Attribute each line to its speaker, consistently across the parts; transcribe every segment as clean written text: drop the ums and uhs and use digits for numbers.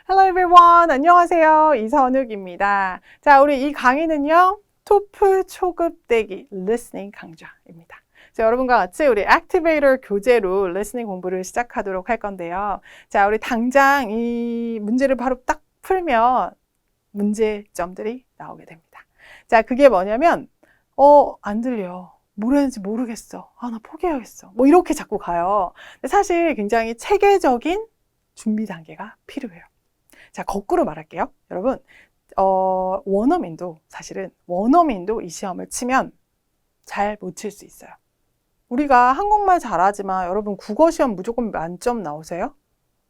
Speaker 1: Hello everyone. 안녕하세요. 이선욱입니다. 자, 우리 이 강의는요. 토플 초급대기 listening 강좌입니다. 자, 여러분과 같이 우리 액티베이터 교재로 listening 공부를 시작하도록 할 건데요. 자, 우리 당장 이 문제를 바로 딱 풀면 문제점들이 나오게 됩니다. 자, 그게 뭐냐면 안 들려. 뭐라는지 모르겠어. 나 포기해야겠어. 뭐 이렇게 자꾸 가요. 근데 사실 굉장히 체계적인 준비 단계가 필요해요. 자, 거꾸로 말할게요. 여러분, 원어민도 사실은 원어민도 이 시험을 치면 잘 못 칠 수 있어요. 우리가 한국말 잘하지만 여러분 국어 시험 무조건 만점 나오세요?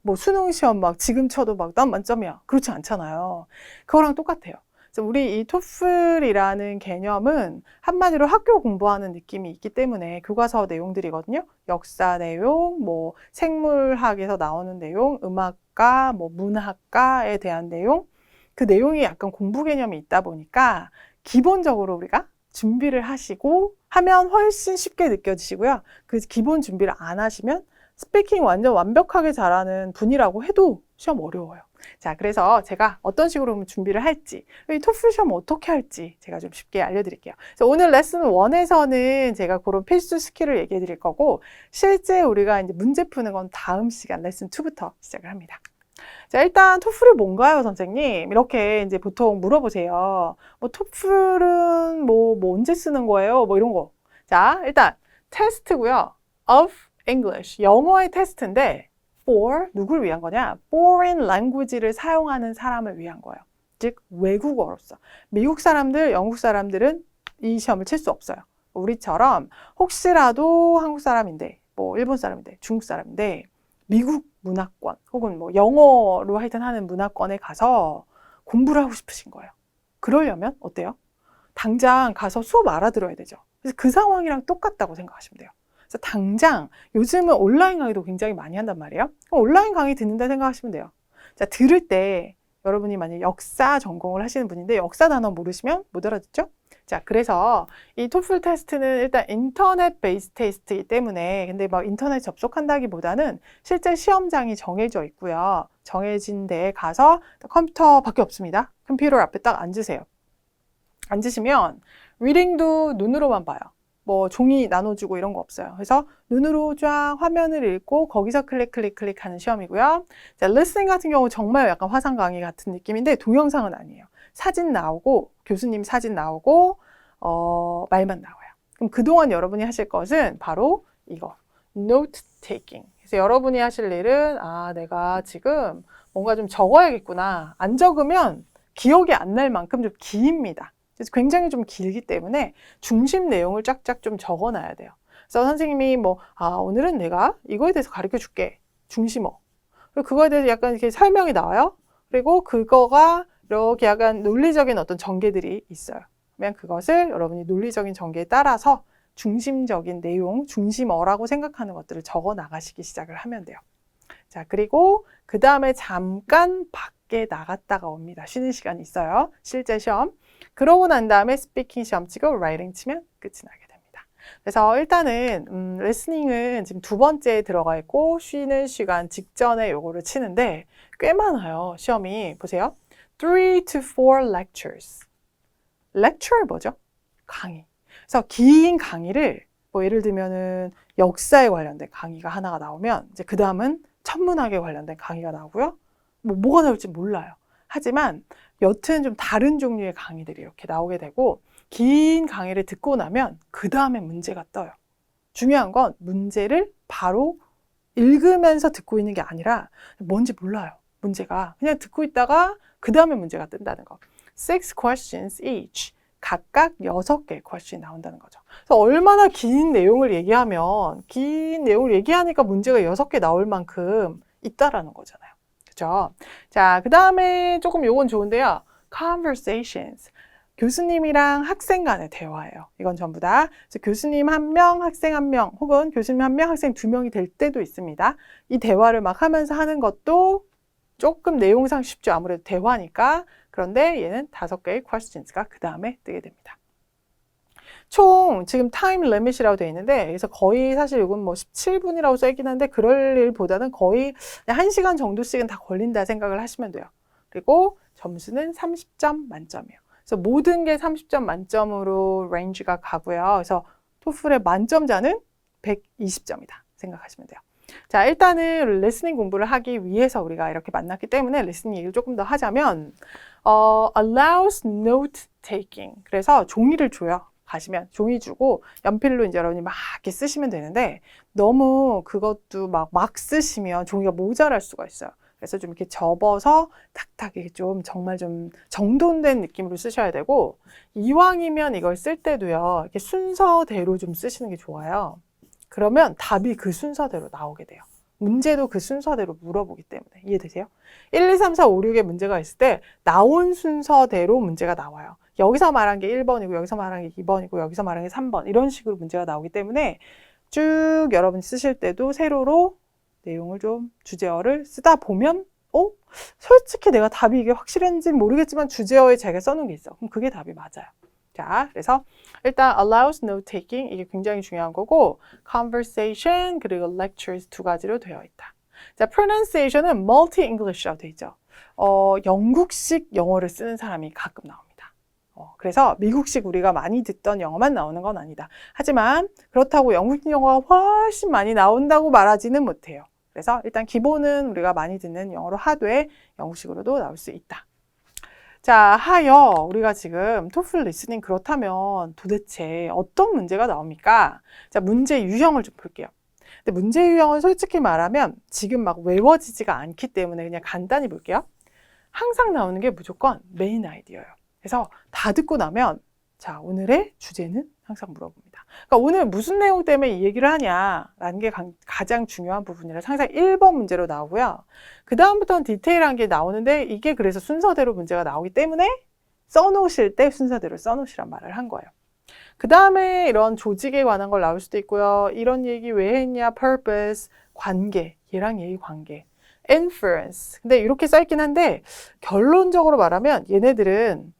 Speaker 1: 뭐 수능 시험 막 지금 쳐도 막 난 만점이야. 그렇지 않잖아요. 그거랑 똑같아요. 그래서 우리 이 토플이라는 개념은 한마디로 학교 공부하는 느낌이 있기 때문에 교과서 내용들이거든요. 역사 내용, 뭐 생물학에서 나오는 내용, 음악과 뭐 문학과에 대한 내용, 그 내용이 약간 공부 개념이 있다 보니까 기본적으로 우리가 준비를 하시고 하면 훨씬 쉽게 느껴지시고요. 그 기본 준비를 안 하시면 스피킹 완전 완벽하게 잘하는 분이라고 해도 시험 어려워요. 자, 그래서 제가 어떤 식으로 준비를 할지, 이 토플 시험 어떻게 할지 제가 좀 쉽게 알려드릴게요. 그래서 오늘 레슨 1에서는 제가 그런 필수 스킬을 얘기해 드릴 거고, 실제 우리가 이제 문제 푸는 건 다음 시간 레슨 2부터 시작을 합니다. 자, 일단 토플이 뭔가요, 선생님? 이렇게 이제 보통 물어보세요. 뭐 토플은 뭐 언제 쓰는 거예요? 뭐 이런 거. 자, 일단 테스트고요. of English, 영어의 테스트인데 for 누구를 위한 거냐? foreign language를 사용하는 사람을 위한 거예요. 즉 외국어로서. 미국 사람들, 영국 사람들은 이 시험을 칠 수 없어요. 우리처럼 혹시라도 한국 사람인데, 뭐 일본 사람인데, 중국 사람인데 미국 문화권 혹은 뭐 영어로 하여튼 하는 문화권에 가서 공부를 하고 싶으신 거예요. 그러려면 어때요? 당장 가서 수업 알아들어야 되죠. 그래서 그 상황이랑 똑같다고 생각하시면 돼요. 그래서 당장 요즘은 온라인 강의도 굉장히 많이 한단 말이에요. 온라인 강의 듣는다 생각하시면 돼요. 자, 들을 때 여러분이 만약 역사 전공을 하시는 분인데 역사 단어 모르시면 못 알아듣죠? 자, 그래서 이 토플 테스트는 일단 인터넷 베이스 테스트이기 때문에 근데 막 인터넷 접속한다기보다는 실제 시험장이 정해져 있고요. 정해진 데에 가서 컴퓨터밖에 없습니다. 컴퓨터 앞에 딱 앉으세요. 앉으시면 리딩도 눈으로만 봐요. 뭐 종이 나눠주고 이런 거 없어요. 그래서 눈으로 쫙 화면을 읽고 거기서 클릭하는 시험이고요. 자, 리스닝 같은 경우 정말 약간 화상 강의 같은 느낌인데 동영상은 아니에요. 사진 나오고 교수님 사진 나오고 말만 나와요. 그럼 그동안 여러분이 하실 것은 바로 이거 note taking. 그래서 여러분이 하실 일은 내가 지금 뭔가 좀 적어야겠구나. 안 적으면 기억이 안 날 만큼 좀 깁니다. 그래서 굉장히 좀 길기 때문에 중심 내용을 쫙쫙 좀 적어놔야 돼요. 그래서 선생님이 오늘은 내가 이거에 대해서 가르쳐 줄게. 중심어. 그리고 그거에 대해서 약간 이렇게 설명이 나와요. 그리고 그거가 이렇게 약간 논리적인 어떤 전개들이 있어요. 그러면 그것을 여러분이 논리적인 전개에 따라서 중심적인 내용, 중심어라고 생각하는 것들을 적어 나가시기 시작을 하면 돼요. 자, 그리고 그 다음에 잠깐 밖에 나갔다가 옵니다. 쉬는 시간이 있어요. 실제 시험. 그러고 난 다음에 스피킹 시험 치고 라이팅 치면 끝이 나게 됩니다. 그래서 일단은 리스닝은 지금 2번째에 들어가 있고 쉬는 시간 직전에 요거를 치는데 꽤 많아요. 시험이. 보세요. 3 to 4 lectures. lecture 뭐죠? 강의. 그래서 긴 강의를 뭐 예를 들면은 역사에 관련된 강의가 하나가 나오면 이제 그 다음은 천문학에 관련된 강의가 나오고요. 뭐가 나올지 몰라요. 하지만 여튼 좀 다른 종류의 강의들이 이렇게 나오게 되고 긴 강의를 듣고 나면 그 다음에 문제가 떠요. 중요한 건 문제를 바로 읽으면서 듣고 있는 게 아니라 뭔지 몰라요. 문제가. 그냥 듣고 있다가 그 다음에 문제가 뜬다는 거. 6 questions each. 각각 6개의 question이 나온다는 거죠. 그래서 얼마나 긴 내용을 얘기하니까 문제가 6개 나올 만큼 있다라는 거잖아요. 그죠? 자, 그 다음에 조금 요건 좋은데요. conversations. 교수님이랑 학생 간의 대화예요. 이건 전부 다. 그래서 교수님 1명, 학생 1명, 혹은 교수님 1명, 학생 2명이 될 때도 있습니다. 이 대화를 막 하면서 하는 것도 조금 내용상 쉽죠. 아무래도 대화니까. 그런데 얘는 5개의 questions가 그 다음에 뜨게 됩니다. 총 지금 타임 리밋이라고 되어 있는데 그래서 거의 사실 이건 뭐 17분이라고 써 있긴 한데 그럴 일보다는 거의 1시간 정도씩은 다 걸린다 생각을 하시면 돼요. 그리고 점수는 30점 만점이에요. 그래서 모든 게 30점 만점으로 레인지가 가고요. 그래서 토플의 만점자는 120점이다 생각하시면 돼요. 자, 일단은 리스닝 공부를 하기 위해서 우리가 이렇게 만났기 때문에 리스닝 얘기를 조금 더 하자면 allows note taking. 그래서 종이를 줘요. 가시면 종이 주고 연필로 이제 여러분이 막 이렇게 쓰시면 되는데 너무 그것도 막 쓰시면 종이가 모자랄 수가 있어요. 그래서 좀 이렇게 접어서 탁탁 이렇게 좀 정말 좀 정돈된 느낌으로 쓰셔야 되고 이왕이면 이걸 쓸 때도요. 이렇게 순서대로 좀 쓰시는 게 좋아요. 그러면 답이 그 순서대로 나오게 돼요. 문제도 그 순서대로 물어보기 때문에. 이해되세요? 1, 2, 3, 4, 5, 6에 문제가 있을 때 나온 순서대로 문제가 나와요. 여기서 말한 게 1번이고 여기서 말한 게 2번이고 여기서 말한 게 3번 이런 식으로 문제가 나오기 때문에 쭉 여러분 쓰실 때도 세로로 내용을 좀 주제어를 쓰다 보면 솔직히 내가 답이 이게 확실한지는 모르겠지만 주제어에 자기가 써놓은 게 있어. 그럼 그게 답이 맞아요. 자, 그래서 일단 allows note taking 이게 굉장히 중요한 거고 conversation 그리고 lectures 두 가지로 되어 있다. 자, pronunciation은 multi-English라고 되어 있죠. 영국식 영어를 쓰는 사람이 가끔 나옵니다. 그래서 미국식 우리가 많이 듣던 영어만 나오는 건 아니다. 하지만 그렇다고 영국식 영어가 훨씬 많이 나온다고 말하지는 못해요. 그래서 일단 기본은 우리가 많이 듣는 영어로 하되 영국식으로도 나올 수 있다. 자, 하여 우리가 지금 토플 리스닝 그렇다면 도대체 어떤 문제가 나옵니까? 자, 문제 유형을 좀 볼게요. 근데 문제 유형은 솔직히 말하면 지금 막 외워지지가 않기 때문에 그냥 간단히 볼게요. 항상 나오는 게 무조건 메인 아이디어예요. 그래서 다 듣고 나면 자, 오늘의 주제는 항상 물어봅니다. 그러니까 오늘 무슨 내용 때문에 이 얘기를 하냐라는 게 가장 중요한 부분이라서 항상 1번 문제로 나오고요. 그 다음부터는 디테일한 게 나오는데 이게 그래서 순서대로 문제가 나오기 때문에 써놓으실 때 순서대로 써놓으시란 말을 한 거예요. 그 다음에 이런 조직에 관한 걸 나올 수도 있고요. 이런 얘기 왜 했냐, purpose, 관계, 얘랑 얘의 관계, inference. 근데 이렇게 써있긴 한데 결론적으로 말하면 얘네들은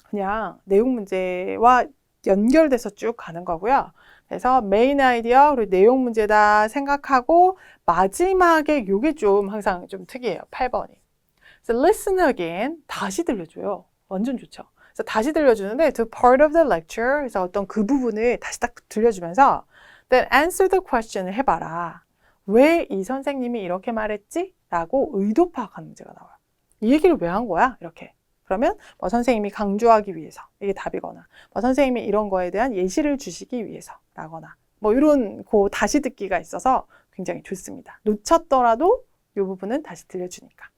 Speaker 1: 그냥 내용 문제와 연결돼서 쭉 가는 거고요. 그래서 메인 아이디어 그리고 내용 문제다 생각하고 마지막에 요게 좀 항상 좀 특이해요. 8번이. 그래서 listen again 다시 들려줘요. 완전 좋죠. 그래서 다시 들려주는데 to part of the lecture 그래서 어떤 그 부분을 다시 딱 들려주면서 then answer the question을 해봐라. 왜 이 선생님이 이렇게 말했지? 라고 의도 파악하는 문제가 나와요. 이 얘기를 왜 한 거야? 이렇게. 그러면 뭐 선생님이 강조하기 위해서 이게 답이거나 뭐 선생님이 이런 거에 대한 예시를 주시기 위해서 라거나 뭐 이런 그 다시 듣기가 있어서 굉장히 좋습니다. 놓쳤더라도 이 부분은 다시 들려주니까.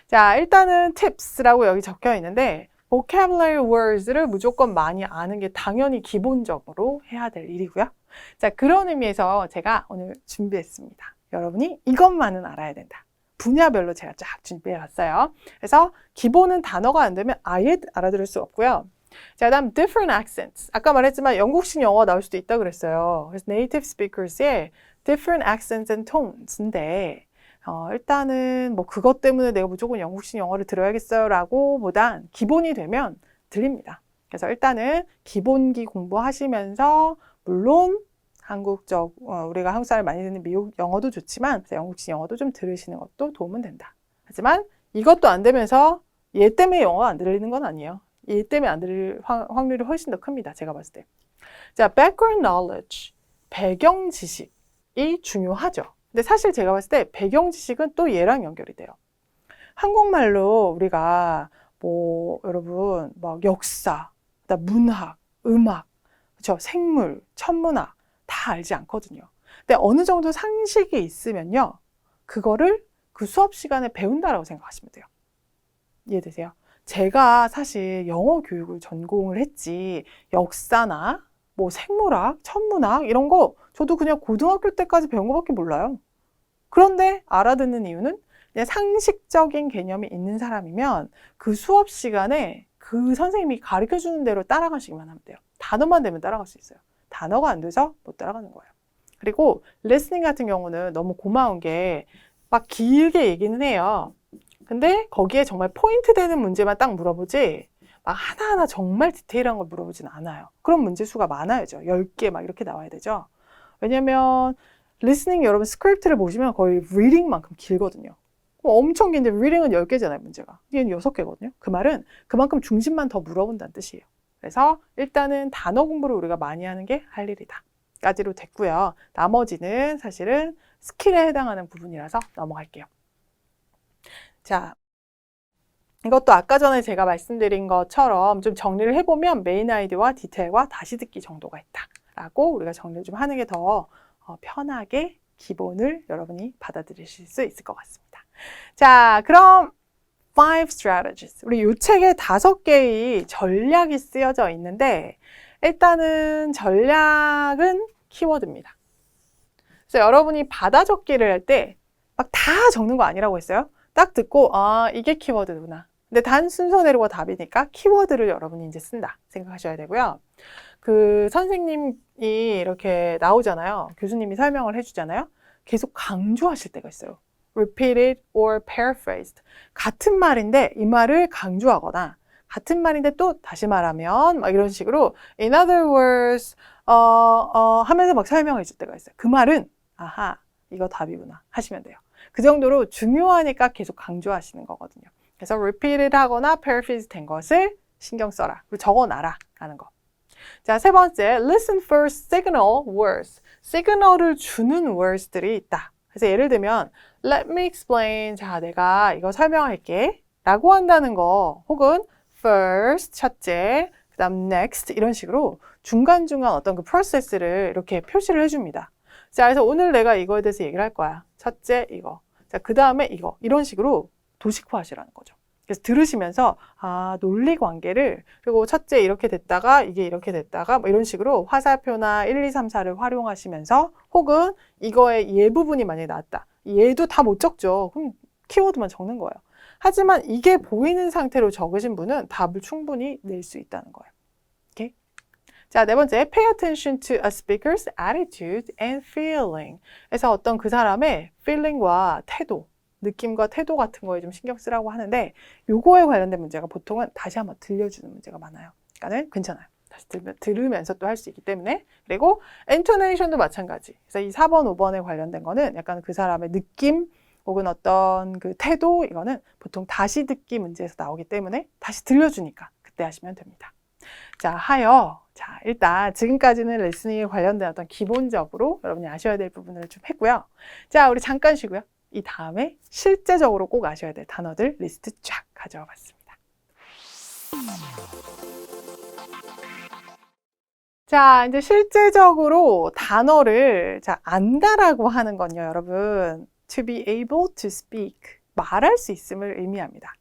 Speaker 1: 자, 일단은 tips라고 여기 적혀 있는데 vocabulary words를 무조건 많이 아는 게 당연히 기본적으로 해야 될 일이고요. 자, 그런 의미에서 제가 오늘 준비했습니다. 여러분이 이것만은 알아야 된다. 분야별로 제가 쫙 준비해 봤어요. 그래서 기본은 단어가 안 되면 아예 알아들을 수 없고요. 자, 다음 different accents. 아까 말했지만 영국식 영어가 나올 수도 있다고 그랬어요. 그래서 native speakers의 different accents and tones인데 일단은 뭐 그것 때문에 내가 무조건 영국식 영어를 들어야겠어요 라고 보단 기본이 되면 들립니다. 그래서 일단은 기본기 공부하시면서 물론 한국적, 우리가 한국 사람이 많이 듣는 미국 영어도 좋지만 영국식 영어도 좀 들으시는 것도 도움은 된다. 하지만 이것도 안 되면서 얘 때문에 영어가 안 들리는 건 아니에요. 얘 때문에 안 들릴 확률이 훨씬 더 큽니다. 제가 봤을 때. 자, background knowledge, 배경 지식이 중요하죠. 근데 사실 제가 봤을 때 배경 지식은 또 얘랑 연결이 돼요. 한국말로 우리가 뭐 여러분 막 역사, 문학, 음악, 그렇죠? 생물, 천문학 다 알지 않거든요. 근데 어느 정도 상식이 있으면요. 그거를 그 수업 시간에 배운다라고 생각하시면 돼요. 이해되세요? 제가 사실 영어 교육을 전공을 했지 역사나 뭐 생물학, 천문학 이런 거 저도 그냥 고등학교 때까지 배운 거밖에 몰라요. 그런데 알아듣는 이유는 그냥 상식적인 개념이 있는 사람이면 그 수업 시간에 그 선생님이 가르쳐주는 대로 따라가시기만 하면 돼요. 단어만 되면 따라갈 수 있어요. 단어가 안 돼서 못 따라가는 거예요. 그리고 리스닝 같은 경우는 너무 고마운 게 막 길게 얘기는 해요. 근데 거기에 정말 포인트 되는 문제만 딱 물어보지 막 하나하나 정말 디테일한 걸 물어보진 않아요. 그런 문제 수가 많아야죠. 10개 막 이렇게 나와야 되죠. 왜냐면 리스닝 여러분 스크립트를 보시면 거의 리딩만큼 길거든요. 엄청 긴데 리딩은 10개잖아요, 문제가. 얘는 6개거든요. 그 말은 그만큼 중심만 더 물어본다는 뜻이에요. 그래서 일단은 단어 공부를 우리가 많이 하는 게 할 일이다. 까지로 됐고요. 나머지는 사실은 스킬에 해당하는 부분이라서 넘어갈게요. 자, 이것도 아까 전에 제가 말씀드린 것처럼 좀 정리를 해보면 메인 아이디어와 디테일과 다시 듣기 정도가 있다 라고 우리가 정리를 좀 하는 게 더 편하게 기본을 여러분이 받아들이실 수 있을 것 같습니다. 자, 그럼 5 strategies. 우리 이 책에 5개의 전략이 쓰여져 있는데 일단은 전략은 키워드입니다. 그래서 여러분이 받아 적기를 할 때 막 다 적는 거 아니라고 했어요. 딱 듣고 아 이게 키워드구나. 근데 단 순서대로가 답이니까 키워드를 여러분이 이제 쓴다 생각하셔야 되고요. 그 선생님이 이렇게 나오잖아요. 교수님이 설명을 해주잖아요. 계속 강조하실 때가 있어요. repeated or paraphrased. 같은 말인데 이 말을 강조하거나 같은 말인데 또 다시 말하면 막 이런 식으로 in other words 하면서 막 설명해 줄 때가 있어요. 그 말은 아하 이거 답이구나 하시면 돼요. 그 정도로 중요하니까 계속 강조하시는 거거든요. 그래서 repeated 하거나 paraphrase 된 것을 신경 써라. 그리고 적어놔라 하는 거. 자, 세 번째, listen for signal words. 시그널을 주는 words들이 있다. 그래서 예를 들면 let me explain. 자, 내가 이거 설명할게. 라고 한다는 거 혹은 first, 첫째, 그 다음 next 이런 식으로 중간중간 어떤 그 프로세스를 이렇게 표시를 해줍니다. 자, 그래서 오늘 내가 이거에 대해서 얘기를 할 거야. 첫째, 이거. 자, 그 다음에 이거. 이런 식으로 도식화하시라는 거죠. 그래서 들으시면서 아 논리 관계를 그리고 첫째 이렇게 됐다가 이게 이렇게 됐다가 뭐 이런 식으로 화살표나 1, 2, 3, 4를 활용하시면서 혹은 이거의 예 부분이 만약에 나왔다. 얘도 다 못 적죠. 그럼 키워드만 적는 거예요. 하지만 이게 보이는 상태로 적으신 분은 답을 충분히 낼 수 있다는 거예요. 오케이? 자, 네 번째, pay attention to a speaker's attitude and feeling. 그래서 어떤 그 사람의 feeling과 태도, 느낌과 태도 같은 거에 좀 신경 쓰라고 하는데 요거에 관련된 문제가 보통은 다시 한번 들려주는 문제가 많아요. 그러니까는 괜찮아요. 다시 들으면서 또 할 수 있기 때문에. 그리고 intonation도 마찬가지. 그래서 이 4번, 5번에 관련된 거는 약간 그 사람의 느낌 혹은 어떤 그 태도 이거는 보통 다시 듣기 문제에서 나오기 때문에 다시 들려주니까 그때 하시면 됩니다. 자, 자, 일단 지금까지는 리스닝에 관련된 어떤 기본적으로 여러분이 아셔야 될 부분을 좀 했고요. 자, 우리 잠깐 쉬고요. 이 다음에 실제적으로 꼭 아셔야 될 단어들 리스트 쫙 가져와 봤습니다. 자, 이제 실제적으로 단어를 안다라고 하는 건요, 여러분. To be able to speak. 말할 수 있음을 의미합니다.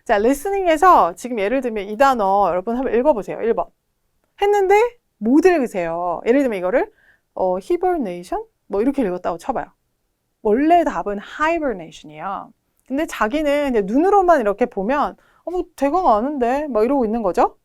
Speaker 1: 자, 리스닝에서 지금 예를 들면 이 단어 여러분 한번 읽어보세요. 1번. 했는데 못 읽으세요. 예를 들면 이거를 hibernation? 뭐 이렇게 읽었다고 쳐봐요. 원래 답은 hibernation이에요. 근데 자기는 이제 눈으로만 이렇게 보면 뭐 대강 아는데 막 이러고 있는 거죠.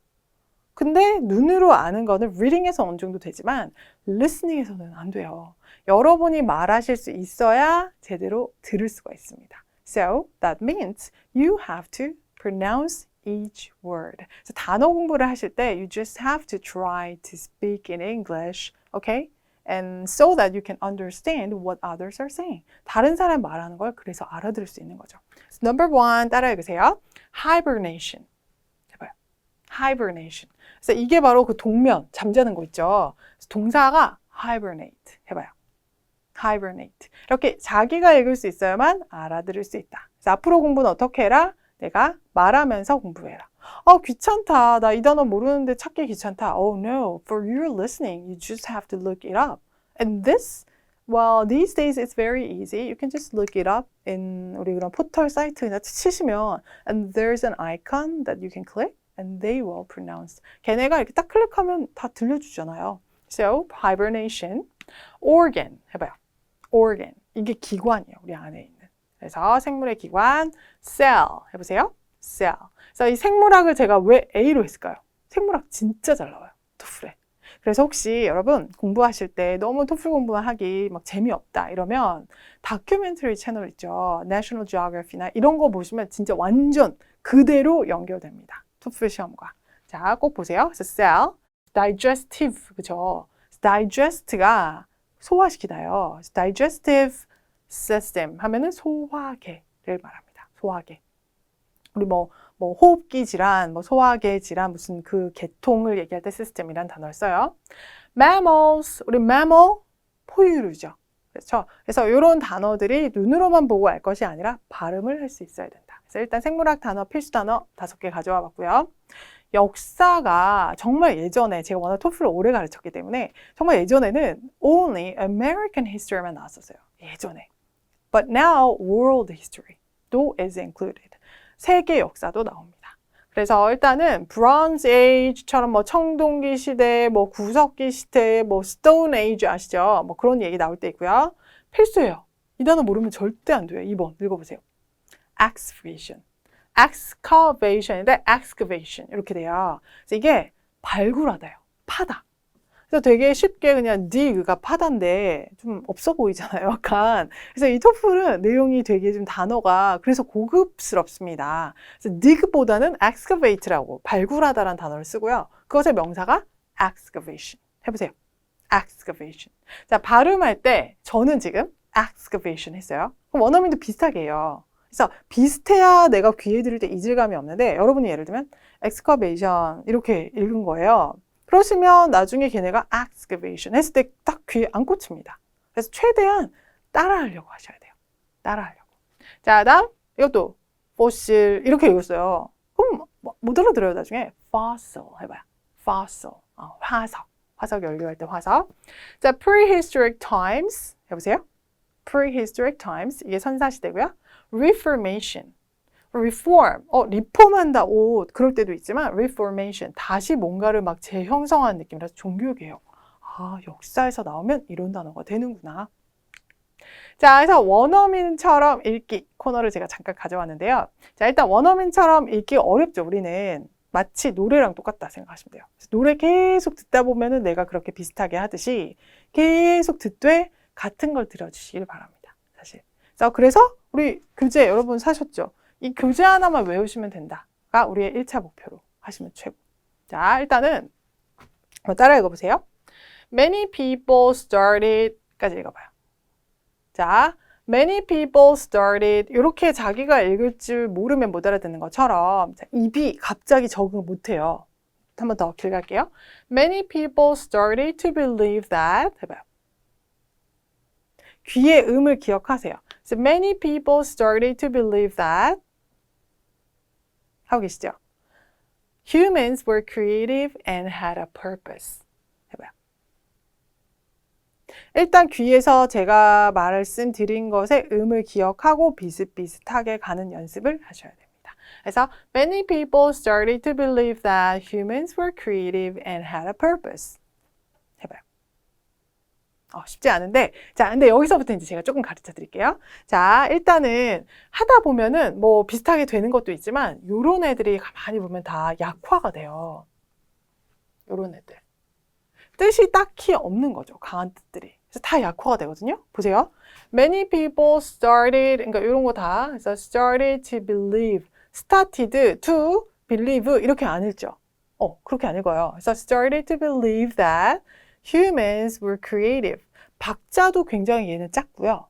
Speaker 1: 근데 눈으로 아는 거는 reading에서 어느 정도 되지만 listening에서는 안 돼요. 여러분이 말하실 수 있어야 제대로 들을 수가 있습니다. So that means you have to pronounce each word. 그래서 단어 공부를 하실 때 you just have to try to speak in English, okay? And so that you can understand what others are saying. 다른 사람 말하는 걸 그래서 알아들을 수 있는 거죠. So number 1 따라 읽으세요. Hibernation. 해봐요. Hibernation. 그래서 이게 바로 그 동면, 잠자는 거 있죠. 그래서 동사가 hibernate. 해봐요. hibernate. 이렇게 자기가 읽을 수 있어야만 알아들을 수 있다. 그래서 앞으로 공부는 어떻게 해라? 내가 말하면서 공부해라. 귀찮다. 나 이 단어 모르는데 찾기 귀찮다. Oh no, for your listening, you just have to look it up. And this, well, these days it's very easy. You can just look it up in 우리 그런 포털 사이트 그냥 치시면 and there's an icon that you can click and they will pronounce. 걔네가 이렇게 딱 클릭하면 다 들려주잖아요. So, hibernation. organ 해봐요. organ. 이게 기관이에요. 우리 안에 있는. 그래서 생물의 기관, cell 해보세요. cell. 그래서 이 생물학을 제가 왜 A로 했을까요? 생물학 진짜 잘 나와요. 토플에. 그래서 혹시 여러분 공부하실 때 너무 토플 공부만 하기 막 재미없다 이러면 다큐멘터리 채널 있죠. National Geography나 이런 거 보시면 진짜 완전 그대로 연결됩니다. 토플 시험과. 자, 꼭 보세요. 그래서 cell, digestive, 그죠? digest가 소화시키다요. digestive system 하면은 소화계를 말합니다. 소화계. 우리 뭐 호흡기 질환, 뭐 소화계 질환, 무슨 그 계통을 얘기할 때 시스템이란 단어를 써요. mammals, 우리 mammal, 포유류죠. 그렇죠? 그래서 이런 단어들이 눈으로만 보고 알 것이 아니라 발음을 할 수 있어야 된다. 그래서 일단 생물학 단어, 필수 단어 5개 가져와 봤고요. 역사가 정말 예전에 제가 워낙 토플을 오래 가르쳤기 때문에 정말 예전에는 only American history만 나왔었어요. 예전에. But now world history도 is included. 세계 역사도 나옵니다. 그래서 일단은 Bronze Age처럼 뭐 청동기 시대, 뭐 구석기 시대, 뭐 Stone Age 아시죠? 뭐 그런 얘기 나올 때 있고요. 필수예요. 이 단어 모르면 절대 안 돼요. 2번 읽어보세요. Excavation. Excavation인데 excavation 이렇게 돼요. 그래서 이게 발굴하다요. 파다. 그래서 되게 쉽게 그냥 dig가 파다인데 좀 없어 보이잖아요. 약간. 그래서 이 토플은 내용이 되게 좀 단어가 그래서 고급스럽습니다. 그래서 dig보다는 excavate라고 발굴하다라는 단어를 쓰고요. 그것의 명사가 excavation. 해보세요. excavation. 자, 발음할 때 저는 지금 excavation 했어요. 그럼 원어민도 비슷하게 해요. 그래서 비슷해야 내가 귀에 들을 때 이질감이 없는데 여러분이 예를 들면 excavation 이렇게 읽은 거예요. 그러시면 나중에 걔네가 excavation 했을 때 딱 귀에 안 꽂힙니다. 그래서 최대한 따라하려고 하셔야 돼요. 따라하려고. 자, 다음 이것도 fossil 이렇게 읽었어요. 그럼 못 알아들어요 나중에. fossil 해봐요. fossil. 화석. 화석 연료할 때 화석. 자, prehistoric times 해보세요. prehistoric times 이게 선사시대고요. reformation. reform, 리폼한다, 그럴 때도 있지만 reformation, 다시 뭔가를 막 재형성하는 느낌이라서 종교개혁. 아, 역사에서 나오면 이런 단어가 되는구나. 자, 그래서 원어민처럼 읽기 코너를 제가 잠깐 가져왔는데요. 자, 일단 원어민처럼 읽기 어렵죠. 우리는 마치 노래랑 똑같다 생각하시면 돼요. 그래서 노래 계속 듣다 보면은 내가 그렇게 비슷하게 하듯이 계속 듣되 같은 걸 들어주시길 바랍니다. 사실. 자, 그래서 우리 교재 여러분 사셨죠? 이 교재 하나만 외우시면 된다가 우리의 1차 목표로 하시면 최고. 자, 일단은 따라 읽어보세요. Many people started까지 읽어봐요. 자, many people started 이렇게 자기가 읽을 줄 모르면 못 알아듣는 것처럼 자, 입이 갑자기 적응을 못해요. 한 번 더 길게 할게요. Many people started to believe that 해봐요. 귀의 음을 기억하세요. So many people started to believe that 하고 계시죠? Humans were creative and had a purpose. 해봐요. 일단 귀에서 제가 말씀드린 것의 음을 기억하고 비슷비슷하게 가는 연습을 하셔야 됩니다. 그래서 many people started to believe that humans were creative and had a purpose. 해봐요. 쉽지 않은데, 자, 근데 여기서부터 이제 제가 조금 가르쳐 드릴게요. 자, 일단은 하다 보면은 뭐 비슷하게 되는 것도 있지만, 요런 애들이 가만히 보면 다 약화가 돼요. 요런 애들. 뜻이 딱히 없는 거죠. 강한 뜻들이. 그래서 다 약화가 되거든요. 보세요. Many people started, 그러니까 이런 거 다. 그래서 started to believe, started to believe 이렇게 안 읽죠. 그렇게 안 읽어요. 그래서 started to believe that humans were creative. 박자도 굉장히 얘는 작고요.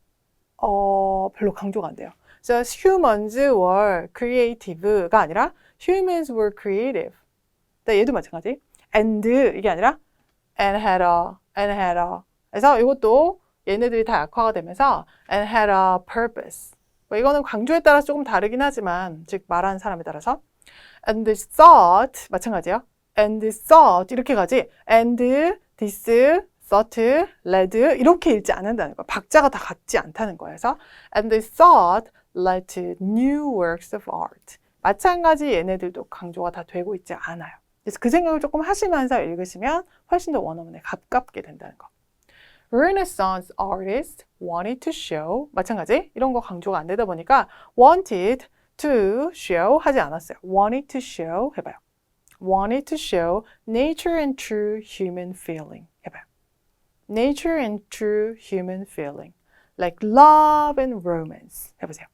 Speaker 1: 별로 강조가 안 돼요. 그래서 humans were creative가 아니라 humans were creative. 얘도 마찬가지. and 이게 아니라 and had a. 그래서 이것도 얘네들이 다 약화가 되면서 and had a purpose. 이거는 강조에 따라서 조금 다르긴 하지만 즉 말하는 사람에 따라서 and thought 마찬가지예요. and thought 이렇게 가지 and this thought, led 이렇게 읽지 않는다는 거예요. 박자가 다 같지 않다는 거예요. 그래서 and they thought led to new works of art. 마찬가지 얘네들도 강조가 다 되고 있지 않아요. 그래서 그 생각을 조금 하시면서 읽으시면 훨씬 더 원어민에 가깝게 된다는 거. Renaissance artists wanted to show 마찬가지 이런 거 강조가 안 되다 보니까 wanted to show 하지 않았어요. wanted to show 해봐요. wanted to show nature and true human feeling 해봐요. Nature and true human feeling. Like love and romance. 해보세요.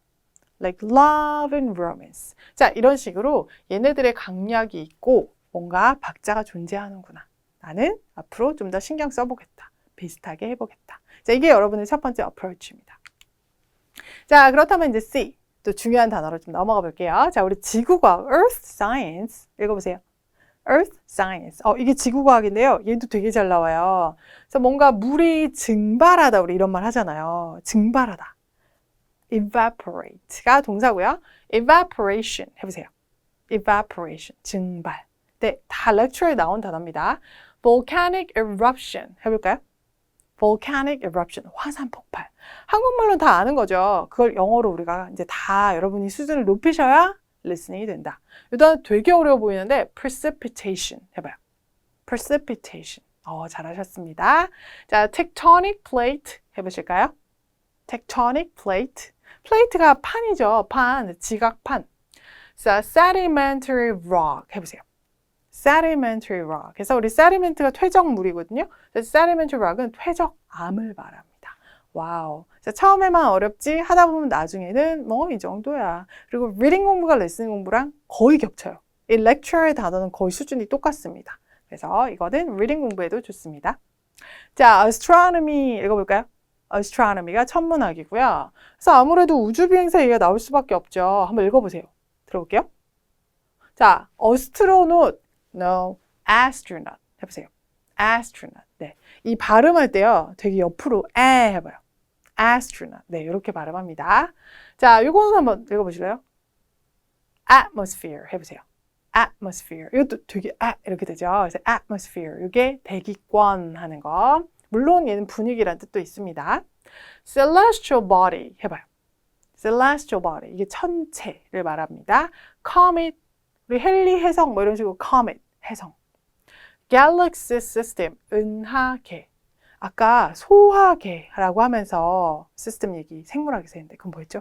Speaker 1: Like love and romance. 자, 이런 식으로 얘네들의 강약이 있고 뭔가 박자가 존재하는구나. 나는 앞으로 좀 더 신경 써보겠다. 비슷하게 해보겠다. 자, 이게 여러분의 첫 번째 approach입니다. 자, 그렇다면 이제 C. 또 중요한 단어로 좀 넘어가 볼게요. 자, 우리 지구과학, Earth Science. 읽어보세요. Earth Science. 이게 지구과학인데요. 얘도 되게 잘 나와요. 그래서 뭔가 물이 증발하다. 우리 이런 말 하잖아요. 증발하다. Evaporate가 동사고요. Evaporation 해보세요. Evaporation, 증발. 네, 다 렉처에 나온 단어입니다. Volcanic eruption 해볼까요? Volcanic eruption, 화산 폭발. 한국말로 다 아는 거죠. 그걸 영어로 우리가 이제 다 여러분이 수준을 높이셔야 listening이 된다. 이 단어 되게 어려워 보이는데 precipitation 해봐요. precipitation. 잘하셨습니다. 자, tectonic plate 해보실까요? tectonic plate. 플레이트가 판이죠. 판, 지각판. 자, sedimentary rock 해보세요. sedimentary rock. 그래서 우리 sediment가 퇴적물이거든요. sedimentary rock은 퇴적암을 말합니다. 와우. 자, 처음에만 어렵지 하다 보면 나중에는 뭐 이 정도야. 그리고 reading 공부가 listening 공부랑 거의 겹쳐요. 이 lecture의 단어는 거의 수준이 똑같습니다. 그래서 이거는 reading 공부에도 좋습니다. 자, astronomy 읽어볼까요? astronomy가 천문학이고요. 그래서 아무래도 우주비행사 얘기가 나올 수밖에 없죠. 한번 읽어보세요. 들어볼게요. 자, astronaut, no, astronaut 해보세요. astronaut. 네, 이 발음할 때요, 되게 옆으로 해봐요. astronaut. 네, 이렇게 발음합니다. 자, 요거는 한번 읽어보실래요? atmosphere 해보세요. atmosphere. 이것도 되게 이렇게 되죠. 그래서 atmosphere. 이게 대기권 하는 거. 물론 얘는 분위기라는 뜻도 있습니다. celestial body 해봐요. celestial body. 이게 천체를 말합니다. comet. 우리 헨리 해성 뭐 이런 식으로 comet. 해성. galaxy system. 은하계. 아까 소화계라고 하면서 시스템 얘기 생물학에서 했는데 그건 뭐였죠?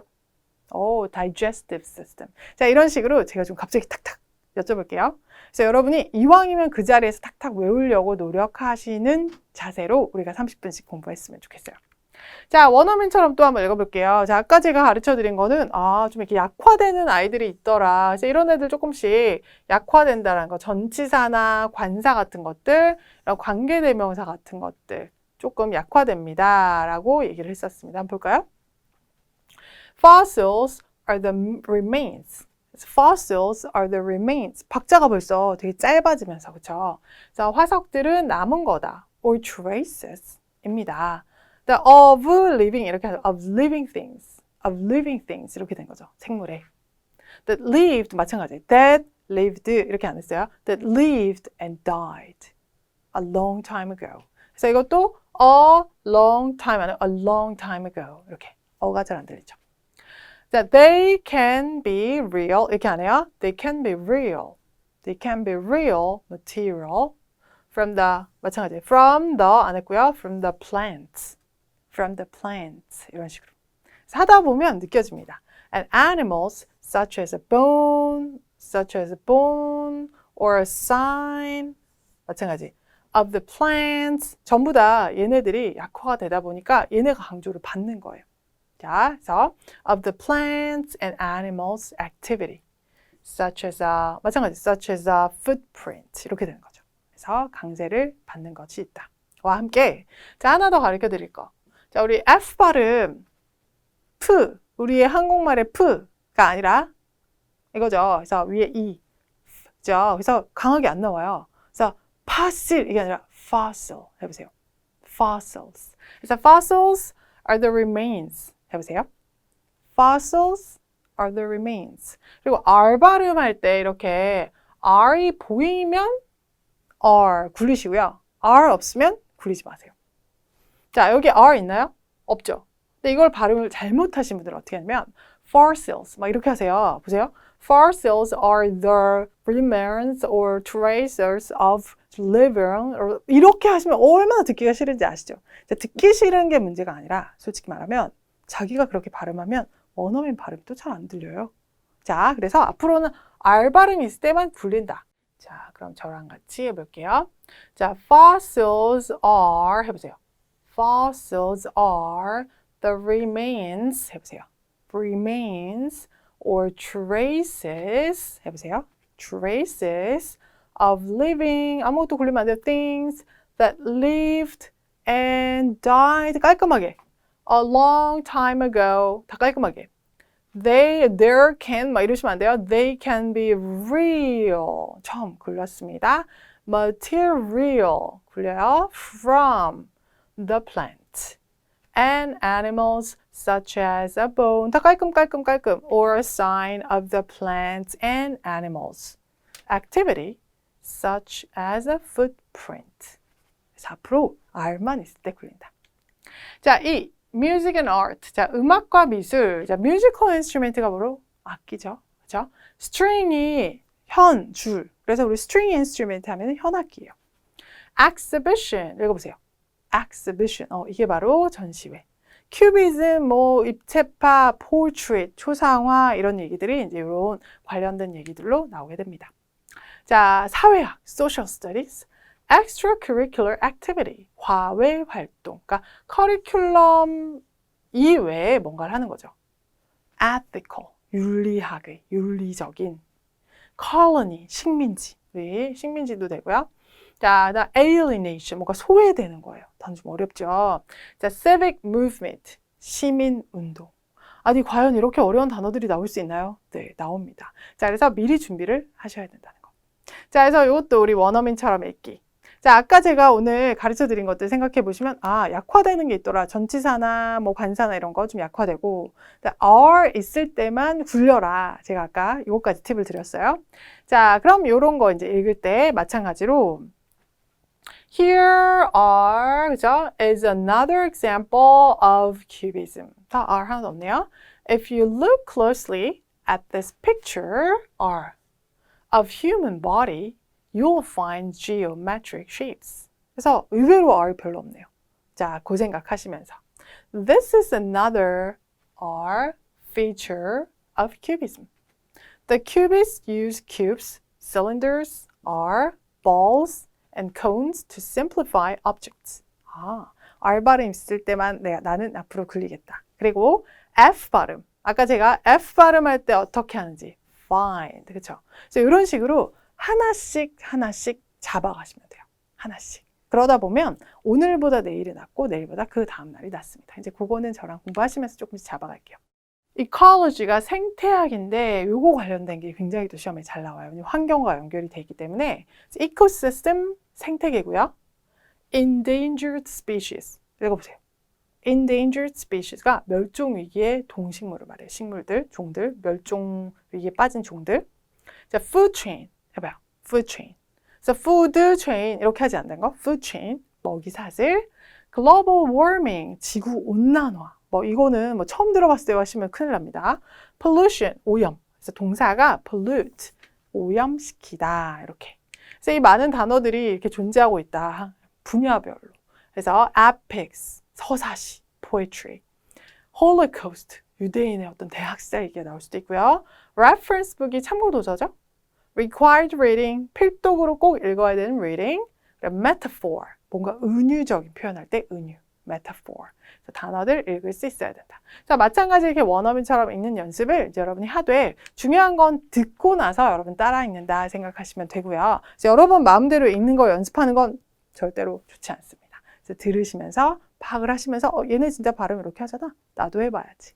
Speaker 1: digestive system. 자, 이런 식으로 제가 좀 갑자기 탁탁 여쭤볼게요. 그래서 여러분이 이왕이면 그 자리에서 탁탁 외우려고 노력하시는 자세로 우리가 30분씩 공부했으면 좋겠어요. 자, 원어민처럼 또 한번 읽어볼게요. 자, 아까 제가 가르쳐드린 거는 좀 이렇게 약화되는 아이들이 있더라. 그래서 이런 애들 조금씩 약화된다는 거, 전치사나 관사 같은 것들, 이런 관계대명사 같은 것들 조금 약화됩니다. 라고 얘기를 했었습니다. 한번 볼까요? Fossils are the remains. Fossils are the remains. 박자가 벌써 되게 짧아지면서, 그쵸? 자, 화석들은 남은 거다. or traces입니다. of living 이렇게 하죠. of living things 이렇게 된 거죠. 생물에. that lived 마찬가지. that lived 이렇게 안 했어요. that lived and died a long time ago. 그래서 이것도 a long time 아니면 a long time ago 이렇게 어가 잘 안 들리죠. 자, they can be real 이렇게 안 해요. they can be real. they can be real material from the 마찬가지. from the 안 했고요. from the plants. from the plants 이런 식으로 그래서 하다 보면 느껴집니다. And animals such as a bone or a sign 마찬가지. of the plants 전부 다 얘네들이 약화가 되다 보니까 얘네가 강조를 받는 거예요. 자, 그래서 of the plants and animals activity such as a 마찬가지 such as a footprint 이렇게 되는 거죠. 그래서 강제를 받는 것이 있다. 와 함께 자 하나 더 가르쳐 드릴 거. 자, 우리 F 발음, F, 우리의 한국말의 F가 아니라 이거죠. 그래서 위에 E, 죠. 그래서 강하게 안 나와요. 그래서 fossil 이게 아니라 fossil 해보세요. fossils. 그래서 fossils are the remains 해보세요. fossils are the remains. 그리고 R 발음할 때 이렇게 R이 보이면 R 굴리시고요. R 없으면 굴리지 마세요. 자, 여기 R 있나요? 없죠. 근데 이걸 발음을 잘못하신 분들은 어떻게 하냐면 fossils 막 이렇게 하세요. 보세요. Fossils are the remains or traces of living 이렇게 하시면 얼마나 듣기가 싫은지 아시죠? 자, 듣기 싫은 게 문제가 아니라 솔직히 말하면 자기가 그렇게 발음하면 원어민 발음이 또 잘 안 들려요. 자, 그래서 앞으로는 R 발음이 있을 때만 굴린다. 자, 그럼 저랑 같이 해볼게요. 자, fossils are 해보세요. Fossils are the remains 해보세요. remains or traces 해보세요. traces of living, 아무것도 굴리면 안 돼요. things that lived and died. 깔끔하게. a long time ago. 다 깔끔하게. there can, 막 이러시면 안 돼요. They can be real. 처음 굴렸습니다. material. 굴려요. from the plant. and animals such as a bone. 다 깔끔. or a sign of the plants and animals. activity such as a footprint. 그래서 앞으로 R만 있을 때 굴린다. 자, 이 music and art. 자, 음악과 미술. 자, musical instrument가 뭐로? 악기죠. 그렇죠? string이 현, 줄. 그래서 우리 string instrument 하면 현악기예요. exhibition. 읽어보세요. exhibition. 이게 바로 전시회. 큐비즘, 뭐 입체파, portrait, 초상화 이런 얘기들이 이제 이런 관련된 얘기들로 나오게 됩니다. 자, 사회학, social studies, extracurricular activity, 과외 활동. 그러니까 커리큘럼 이외에 뭔가를 하는 거죠. ethical, 윤리학의, 윤리적인. colony, 식민지. 우리 식민지도 되고요. 자, alienation, 뭔가 소외되는 거예요. 단좀 어렵죠. 자, civic movement, 시민운동. 아니, 과연 이렇게 어려운 단어들이 나올 수 있나요? 네, 나옵니다. 자, 그래서 미리 준비를 하셔야 된다는 거. 자, 그래서 이것도 우리 원어민처럼 읽기. 자, 아까 제가 오늘 가르쳐 드린 것들 생각해 보시면, 약화되는 게 있더라. 전치사나 뭐 관사나 이런 거 좀 약화되고, are 있을 때만 굴려라. 제가 아까 이것까지 팁을 드렸어요. 자, 그럼 이런 거 이제 읽을 때 마찬가지로, Here are, 그죠? is another example of cubism. 다 are 하나도 없네요. If you look closely at this picture of human body, you'll find geometric shapes. 그래서 의외로 are 별로 없네요. 자, 그 생각하시면서. This is another are feature of cubism. The cubists use cubes, cylinders, are, balls, and cones to simplify objects. R 발음 있을 때만 나는 앞으로 굴리겠다. 그리고 F 발음. 아까 제가 F 발음할 때 어떻게 하는지 find. 그렇죠? 그래서 이런 식으로 하나씩 잡아가시면 돼요. 하나씩. 그러다 보면 오늘보다 내일이 낫고 내일보다 그 다음 날이 낫습니다. 이제 그거는 저랑 공부하시면서 조금씩 잡아갈게요. ecology가 생태학인데 요거 관련된 게 굉장히 또 시험에 잘 나와요. 환경과 연결이 되기 때문에 ecosystem 생태계고요. endangered species 읽어보세요. endangered species가 멸종 위기의 동식물을 말해요. 식물들, 종들, 멸종 위기에 빠진 종들. 자, food chain 해봐요. food chain. 그래서 food chain 이렇게 하지 않는 거. food chain 먹이 사슬. global warming 지구 온난화. 뭐 이거는 뭐 처음 들어봤을 때 하시면 큰일 납니다. pollution 오염. 그래서 동사가 pollute 오염시키다 이렇게. 그래서 이 많은 단어들이 이렇게 존재하고 있다. 분야별로. 그래서 epics 서사시, poetry, holocaust 유대인의 어떤 대학살 얘기가 나올 수도 있고요. reference book이 참고 도서죠. required reading 필독으로 꼭 읽어야 되는 reading. metaphor 뭔가 은유적인 표현할 때 은유. metaphor. 단어들 읽을 수 있어야 된다. 자, 마찬가지 이렇게 원어민처럼 읽는 연습을 이제 여러분이 하되 중요한 건 듣고 나서 여러분 따라 읽는다 생각하시면 되고요. 여러분 마음대로 읽는 거 연습하는 건 절대로 좋지 않습니다. 그래서 들으시면서 파악을 하시면서 얘네 진짜 발음 이렇게 하잖아. 나도 해봐야지.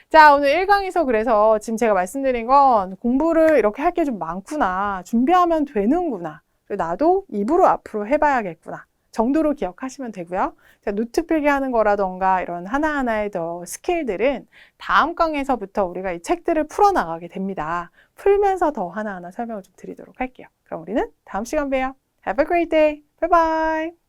Speaker 1: 자, 오늘 1강에서 그래서 지금 제가 말씀드린 건 공부를 이렇게 할 게 좀 많구나. 준비하면 되는구나. 나도 입으로 앞으로 해봐야겠구나. 정도로 기억하시면 되고요. 자, 노트 필기하는 거라던가 이런 하나하나의 더 스킬들은 다음 강에서부터 우리가 이 책들을 풀어나가게 됩니다. 풀면서 더 하나하나 설명을 좀 드리도록 할게요. 그럼 우리는 다음 시간 봬요. Have a great day. Bye bye.